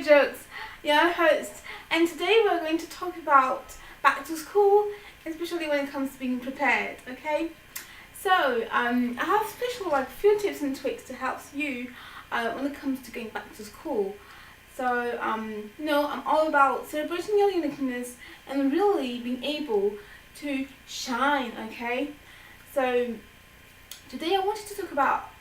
Jokes, your host, and today we're going to talk about back to school, especially when it comes to being prepared. Okay, so I have special few tips and tricks to help you when it comes to going back to school. So I'm all about celebrating your uniqueness and really being able to shine. Okay, so today I wanted to talk about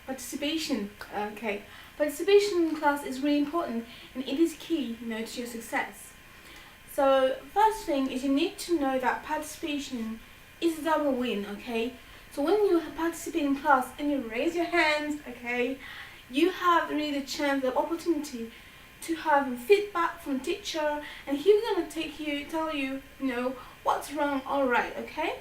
participation. Okay, participation in class is really important and it is key, to your success. So first thing is you need to know that participation is a double win. Okay, so when you participate in class and you raise your hands, okay, you have really the chance, the opportunity to have feedback from the teacher, and he's gonna tell you, what's wrong, all right, okay.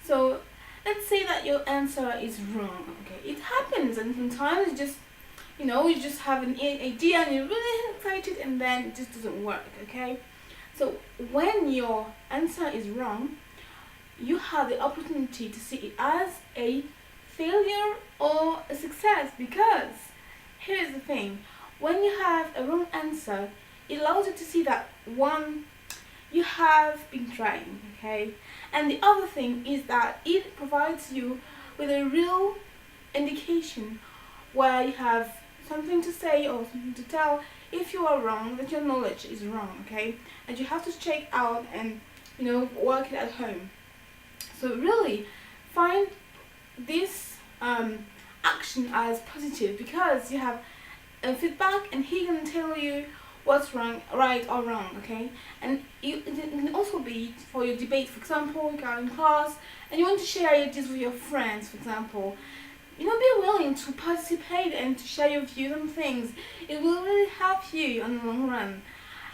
So let's say that your answer is wrong. Okay, it happens, and sometimes you just have an idea and you're really excited, and then it just doesn't work. Okay, so when your answer is wrong, you have the opportunity to see it as a failure or a success, because here's the thing: when you have a wrong answer, it allows you to see that one, you have been trying, okay? And the other thing is that it provides you with a real indication where you have something to say or something to tell if you are wrong, that your knowledge is wrong, okay? And you have to check out and, work it at home. So really find this action as positive, because you have feedback and he can tell you what's wrong, right or wrong, okay? And it can also be for your debate. For example, you are in class and you want to share ideas with your friends, for example. Be willing to participate and to share your views on things. It will really help you on the long run.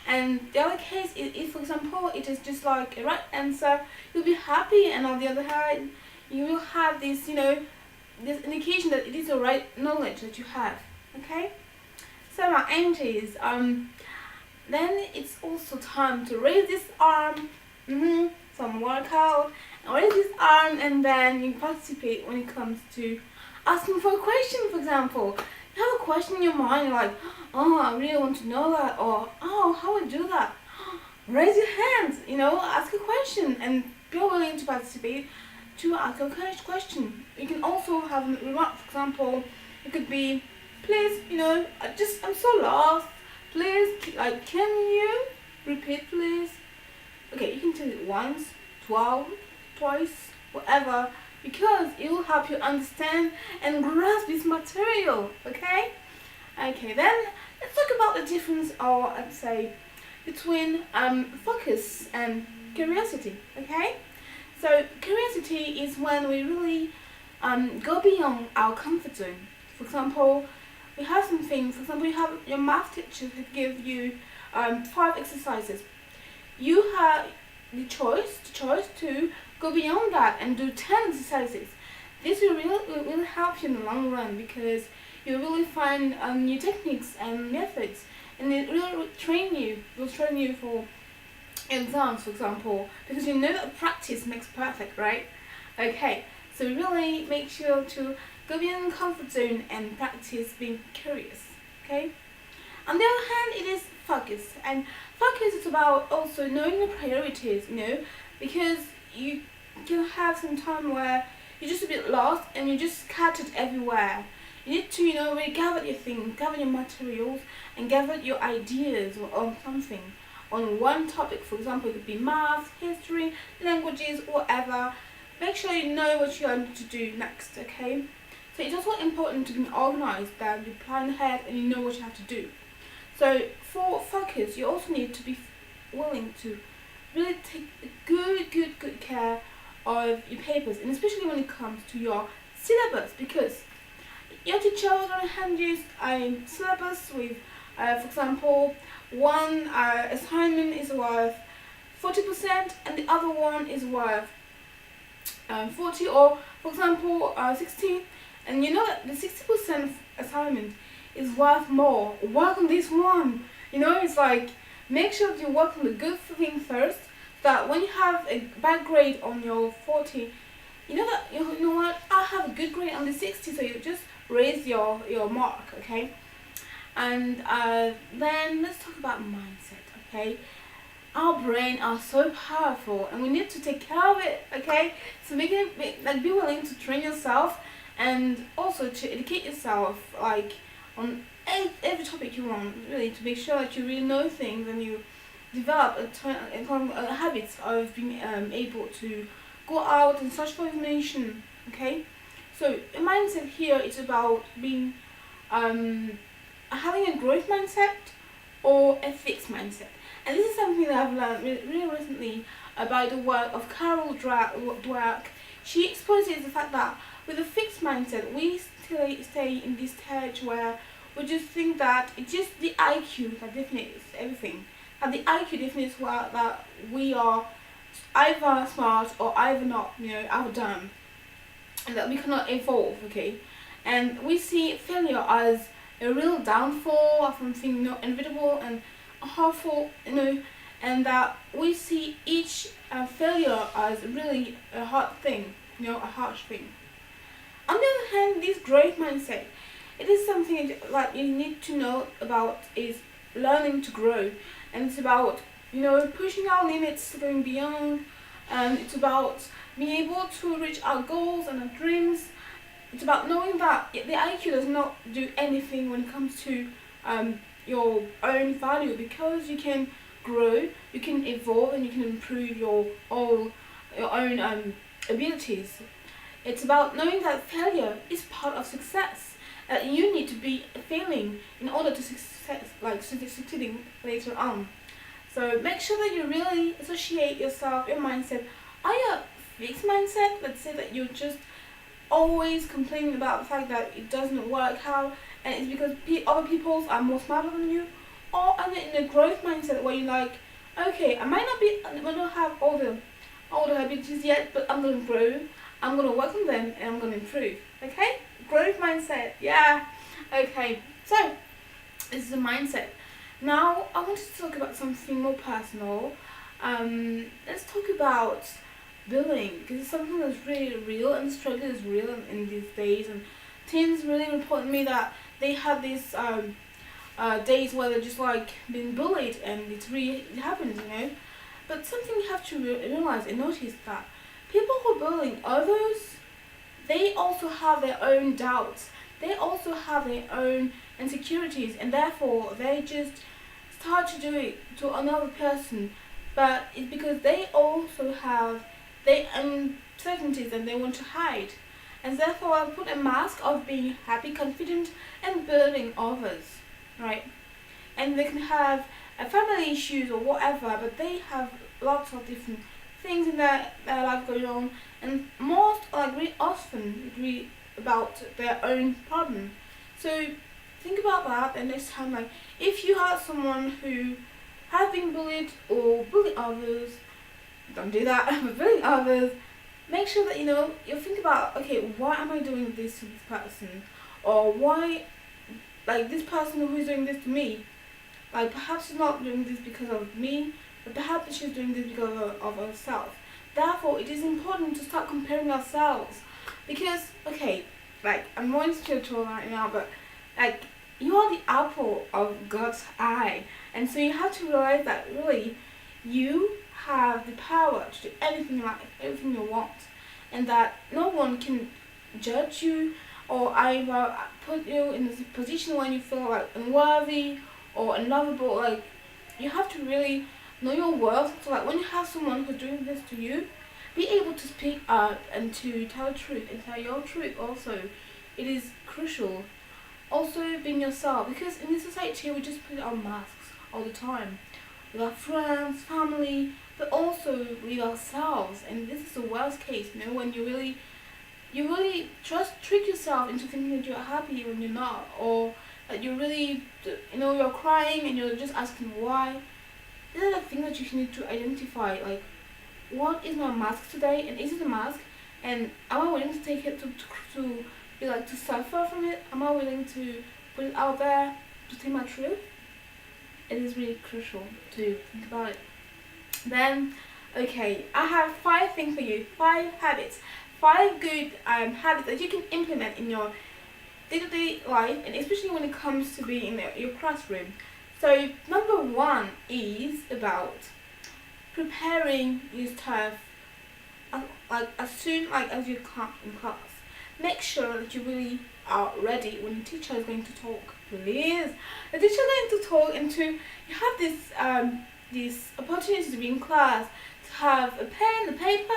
And the other case is if, for example, it is just like a right answer, you'll be happy, and on the other hand, you will have this, this indication that it is the right knowledge that you have, okay? So my aunties, then it's also time to raise this arm, some workout, and raise this arm, and then you participate when it comes to asking for a question. For example, you have a question in your mind, you're like, oh, I really want to know that, or oh, how would I do that? Raise your hands, ask a question, and be willing to participate to ask a question. You can also have a remark. For example, it could be, please, I'm so lost. Please, can you repeat, please? Okay, you can tell it once, twice, whatever, because it will help you understand and grasp this material. Okay. Okay. Then let's talk about the difference, or I'd say, between focus and curiosity. Okay. So curiosity is when we really go beyond our comfort zone. For example, we have something. For example, you have your math teacher who give you 5 exercises. You have the choice to go beyond that and do 10 exercises. This will really help you in the long run, because you really find new techniques and methods, and it will train you for exams, for example, because you know that practice makes perfect, right? Okay, so really make sure to go beyond the comfort zone and practice being curious, okay? On the other hand, it is focus. And focus is about also knowing your priorities, because you can have some time where you're just a bit lost and you're just scattered everywhere. You need to, really gather your things, gather your materials, and gather your ideas on something, on one topic. For example, it could be math, history, languages, whatever. Make sure you know what you're going to do next, okay? So it's also important to be organized, that you plan ahead and you know what you have to do. So for focus, you also need to be willing to really take good care of your papers, and especially when it comes to your syllabus, because your teacher is going to hand you a syllabus with, for example, one assignment is worth 40% and the other one is worth 40, or for example 60. And you know that the 60% assignment is worth more. Work on this one. It's like, make sure that you work on the good thing first, so that when you have a bad grade on your 40, you know what, I have a good grade on the 60, so you just raise your mark, okay? And then let's talk about mindset, okay? Our brain are so powerful, and we need to take care of it, okay? So be willing to train yourself, and also to educate yourself, like on every topic you want, really, to make sure that you really know things and you develop a habits of being able to go out and search for information, okay? So a mindset here is about being having a growth mindset or a fixed mindset. And this is something that I've learned really recently about the work of Carol Dweck. She exposes the fact that with a fixed mindset, we still stay in this stage where we just think that it's just the IQ that defines everything. And the IQ defines that we are either smart or either not, either dumb, and that we cannot evolve, okay? And we see failure as a real downfall of something inevitable and harmful, and that we see each failure as really a hard thing, a harsh thing. On the other hand, this growth mindset, it is something that you need to know about is learning to grow, and it's about pushing our limits, going beyond, and it's about being able to reach our goals and our dreams. It's about knowing that the IQ does not do anything when it comes to your own value, because you can grow, you can evolve, and you can improve your own abilities. It's about knowing that failure is part of success. You need to be failing in order to succeeding later on. So make sure that you really associate yourself, your mindset, either fixed mindset, let's say that you're just always complaining about the fact that it doesn't work out, and it's because other people are more smarter than you, or in a growth mindset where you're like, okay, I might not have all the abilities yet, but I'm gonna grow, I'm gonna work on them, and I'm gonna improve. Okay, growth mindset, yeah. Okay, so this is a mindset. Now I wanted to talk about something more personal. Let's talk about bullying, because it's something that's really real, and the struggle is real in these days. And teens really report to me that they have these days where they're just like being bullied, and it happens, But something you have to realize and notice that people who are bullying others, they also have their own doubts. They also have their own insecurities, and therefore they just start to do it to another person. But it's because they also have their uncertainties and they want to hide, and therefore I put a mask of being happy, confident, and bullying others, right? And they can have family issues or whatever, but they have lots of different things in their life going on, and most really often agree about their own problem. So think about that, and next time, if you have someone who has been bullied or bully others, don't do that. But bullying others, make sure that you think about, okay, why am I doing this to this person, or why this person who is doing this to me, perhaps she's not doing this because of me, but perhaps she's doing this because of herself. Therefore, it is important to start comparing ourselves, because I'm more spiritual right now, but you are the apple of God's eye, and so you have to realize that really you have the power to do anything you like, everything you want, and that no one can judge you or either put you in a position when you feel unworthy or unlovable. You have to really know your worth. So when you have someone who's doing this to you, be able to speak up and to tell the truth and tell your truth also. It is crucial. Also being yourself, because in this society we just put on masks all the time with our friends, family, but also with ourselves. And this is the worst case, when you really just trick yourself into thinking that you're happy when you're not, or that you really, you're crying and you're just asking why. These are the things that you need to identify, what is my mask today, and is it a mask, and am I willing to take it to suffer from it? Am I willing to put it out there to say my truth? It is really crucial to think about it. Then, okay, I have 5 things for you, 5 habits, 5 good habits that you can implement in your day-to-day life, and especially when it comes to being in your classroom. So number one is about preparing your stuff as soon as you come in class. Make sure that you really are ready when the teacher is going to talk. Please, the teacher is going to talk, and you have this opportunity to be in class, to have a pen, a paper,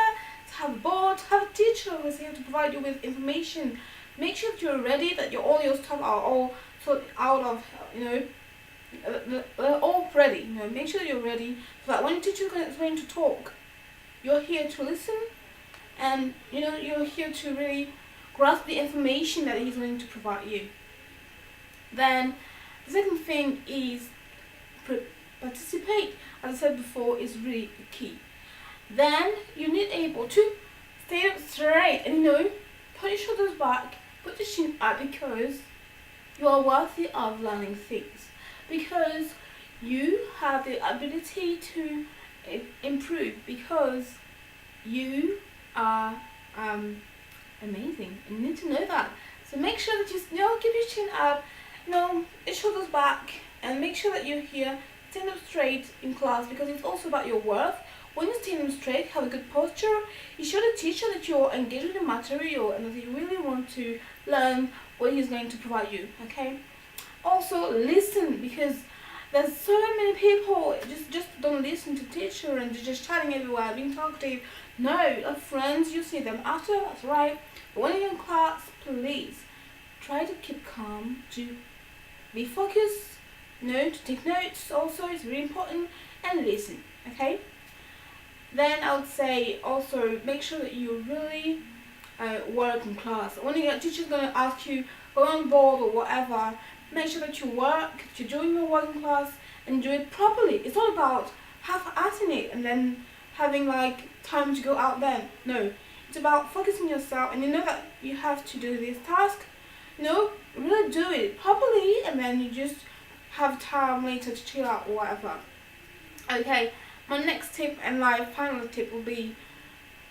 to have a board, to have a teacher who is here to provide you with information. Make sure that you're ready, that all your stuff are all sorted out of, they're all ready. Make sure you're ready so that when the teacher is going to talk, you're here to listen, and you're here to really grasp the information that he's going to provide you. Then the second thing is participate. As I said before, is really key. Then you need able to stay up straight and put your shoulders back, put your chin up, because you are worthy of learning things, because you have the ability to improve, because you are amazing, and you need to know that. So make sure that you keep your chin up, your shoulders back, and make sure that you're here, stand up straight in class, because it's also about your worth. When you stand up straight, have a good posture, you show the teacher that you're engaged with the material and that you really want to learn what he's going to provide you, okay? Also, listen, because there's so many people just don't listen to teacher and they're just chatting everywhere, being talkative. No, your friends, you see them after, that's right. But when you're in class, please try to keep calm, to be focused, to take notes also, it's really important, and listen, okay? Then I would say also make sure that you really work in class. When your teacher's going to ask you, go on board or whatever, make sure that you work, that you're doing your work in class and do it properly. It's not about half-assing it and then having time to go out then. No, it's about focusing yourself, and that you have to do this task. Really do it properly, and then you just have time later to chill out or whatever. Okay, my next tip and final tip will be,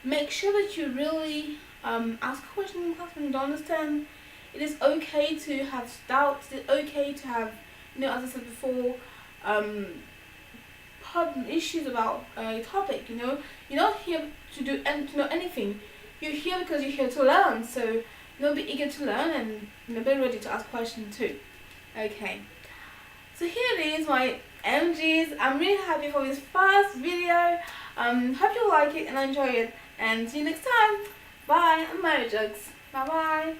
make sure that you really ask questions in class when you don't understand. It is okay to have doubts. It's okay to have, as I said before, issues about a topic. You're not here to know anything. You're here because you're here to learn. So be eager to learn, and be ready to ask questions too. Okay. So here it is, my MGs. I'm really happy for this first video. Hope you like it and enjoy it. And see you next time. Bye. I'm Mary Jugs. Bye bye.